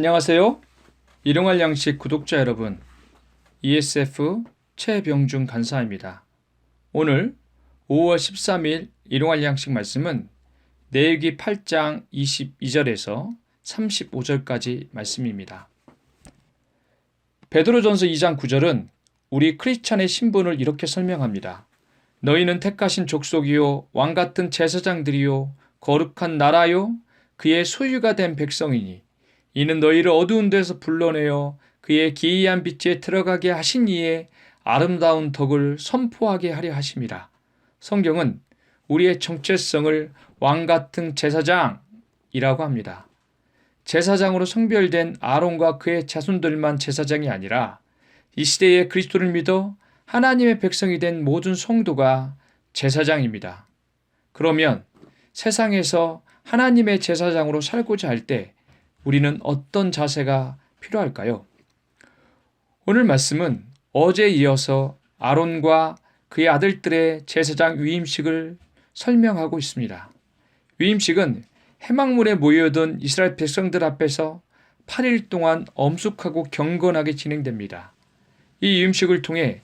안녕하세요. 일용할 양식 구독자 여러분, ESF 최병준 간사입니다. 오늘 5월 13일 일용할 양식 말씀은 레위기 8장 22절에서 35절까지 말씀입니다. 베드로전서 2장 9절은 우리 크리스찬의 신분을 이렇게 설명합니다. 너희는 택하신 족속이요 왕같은 제사장들이요 거룩한 나라요 그의 소유가 된 백성이니 이는 너희를 어두운 데서 불러내어 그의 기이한 빛에 들어가게 하신 이의 아름다운 덕을 선포하게 하려 하심이라. 성경은 우리의 정체성을 왕같은 제사장이라고 합니다. 제사장으로 성별된 아론과 그의 자손들만 제사장이 아니라 이 시대에 그리스도를 믿어 하나님의 백성이 된 모든 성도가 제사장입니다. 그러면 세상에서 하나님의 제사장으로 살고자 할 때 우리는 어떤 자세가 필요할까요? 오늘 말씀은 어제에 이어서 아론과 그의 아들들의 제사장 위임식을 설명하고 있습니다. 위임식은 회막물에 모여든 이스라엘 백성들 앞에서 8일 동안 엄숙하고 경건하게 진행됩니다. 이 위임식을 통해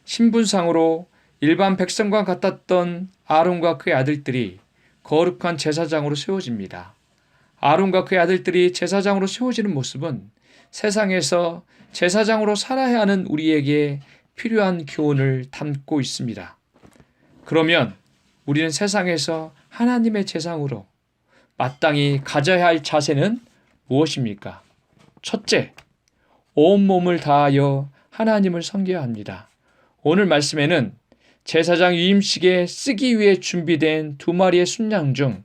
신분상으로 일반 백성과 같았던 아론과 그의 아들들이 거룩한 제사장으로 세워집니다. 아론과 그의 아들들이 제사장으로 세워지는 모습은 세상에서 제사장으로 살아야 하는 우리에게 필요한 교훈을 담고 있습니다. 그러면 우리는 세상에서 하나님의 제사장으로 마땅히 가져야 할 자세는 무엇입니까? 첫째, 온몸을 다하여 하나님을 섬겨야 합니다. 오늘 말씀에는 제사장 위임식에 쓰기 위해 준비된 2마리의 순양 중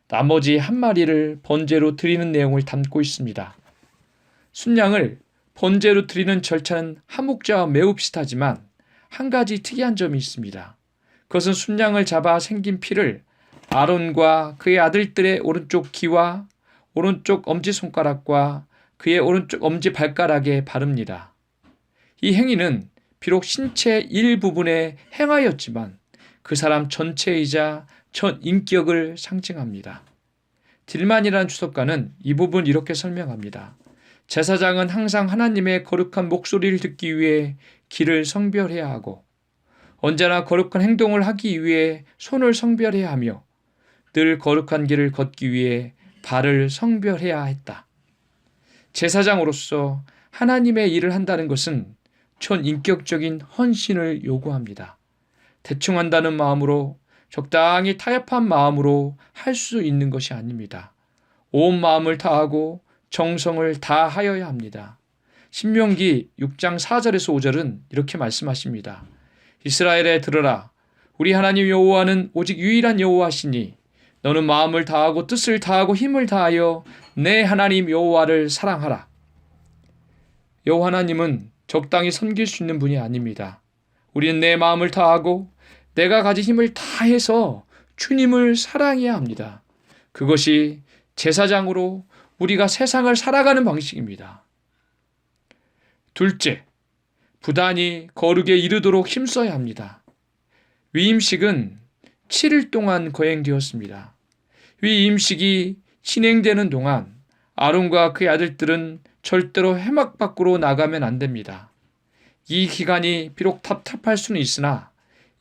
나머지 1마리를 번제로 드리는 내용을 담고 있습니다. 순양을 번제로 드리는 절차는 하목자와 매우 비슷하지만 한 가지 특이한 점이 있습니다. 그것은 순양을 잡아 생긴 피를 아론과 그의 아들들의 오른쪽 귀와 오른쪽 엄지손가락과 그의 오른쪽 엄지발가락에 바릅니다. 이 행위는 비록 신체 일부분에 행하였지만 그 사람 전체이자 전 인격을 상징합니다. 딜만이라는 주석가는 이 부분 이렇게 설명합니다. 제사장은 항상 하나님의 거룩한 목소리를 듣기 위해 귀를 성별해야 하고 언제나 거룩한 행동을 하기 위해 손을 성별해야 하며 늘 거룩한 길을 걷기 위해 발을 성별해야 했다. 제사장으로서 하나님의 일을 한다는 것은 전인격적인 헌신을 요구합니다. 대충 한다는 마음으로 적당히 타협한 마음으로 할 수 있는 것이 아닙니다. 온 마음을 다하고 정성을 다하여야 합니다. 신명기 6장 4절에서 5절은 이렇게 말씀하십니다. 이스라엘에 들으라. 우리 하나님 여호와는 오직 유일한 여호와시니 너는 마음을 다하고 뜻을 다하고 힘을 다하여 내 하나님 여호와를 사랑하라. 여호와 하나님은 적당히 섬길 수 있는 분이 아닙니다. 우리는 내 마음을 다하고 내가 가진 힘을 다해서 주님을 사랑해야 합니다. 그것이 제사장으로 우리가 세상을 살아가는 방식입니다. 둘째, 부단히 거룩에 이르도록 힘써야 합니다. 위임식은 7일 동안 거행되었습니다. 위임식이 진행되는 동안 아론과 그의 아들들은 절대로 회막 밖으로 나가면 안 됩니다. 이 기간이 비록 답답할 수는 있으나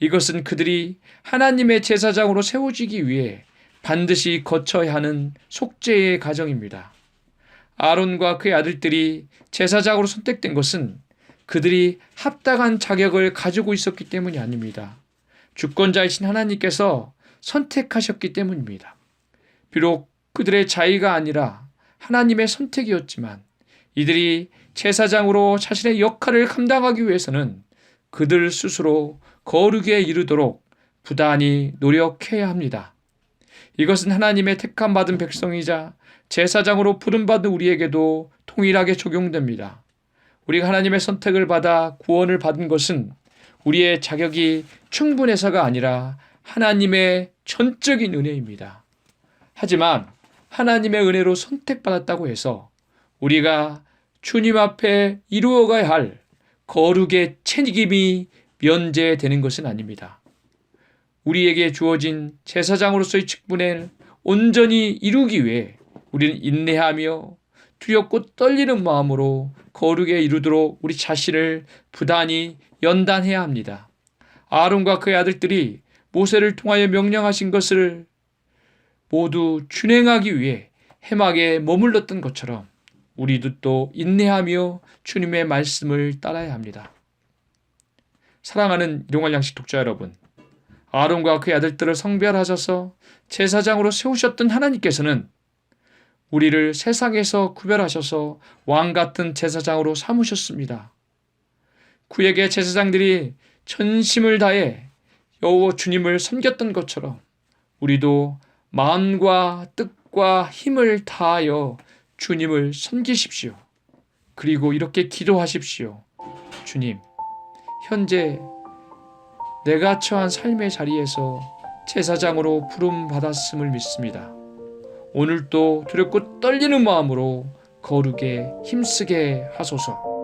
이것은 그들이 하나님의 제사장으로 세워지기 위해 반드시 거쳐야 하는 속죄의 과정입니다. 아론과 그의 아들들이 제사장으로 선택된 것은 그들이 합당한 자격을 가지고 있었기 때문이 아닙니다. 주권자이신 하나님께서 선택하셨기 때문입니다. 비록 그들의 자의가 아니라 하나님의 선택이었지만 이들이 제사장으로 자신의 역할을 감당하기 위해서는 그들 스스로 거룩에 이르도록 부단히 노력해야 합니다. 이것은 하나님의 택함받은 백성이자 제사장으로 부름받은 우리에게도 동일하게 적용됩니다. 우리가 하나님의 선택을 받아 구원을 받은 것은 우리의 자격이 충분해서가 아니라 하나님의 전적인 은혜입니다. 하지만 하나님의 은혜로 선택받았다고 해서 우리가 주님 앞에 이루어가야 할 거룩의 책임이 면제되는 것은 아닙니다. 우리에게 주어진 제사장으로서의 직분을 온전히 이루기 위해 우리는 인내하며 두렵고 떨리는 마음으로 거룩에 이르도록 우리 자신을 부단히 연단해야 합니다. 아론과 그의 아들들이 모세를 통하여 명령하신 것을 모두 준행하기 위해 해막에 머물렀던 것처럼 우리도 또 인내하며 주님의 말씀을 따라야 합니다. 사랑하는 일용할 양식 독자 여러분, 아론과 그의 아들들을 성별하셔서 제사장으로 세우셨던 하나님께서는 우리를 세상에서 구별하셔서 왕 같은 제사장으로 삼으셨습니다. 구약의 제사장들이 전심을 다해 여호와 주님을 섬겼던 것처럼 우리도 마음과 뜻과 힘을 다하여 주님을 섬기십시오. 그리고 이렇게 기도하십시오. 주님, 현재 내가 처한 삶의 자리에서 제사장으로 부름받았음을 믿습니다. 오늘도 두렵고 떨리는 마음으로 거룩에 힘쓰게 하소서.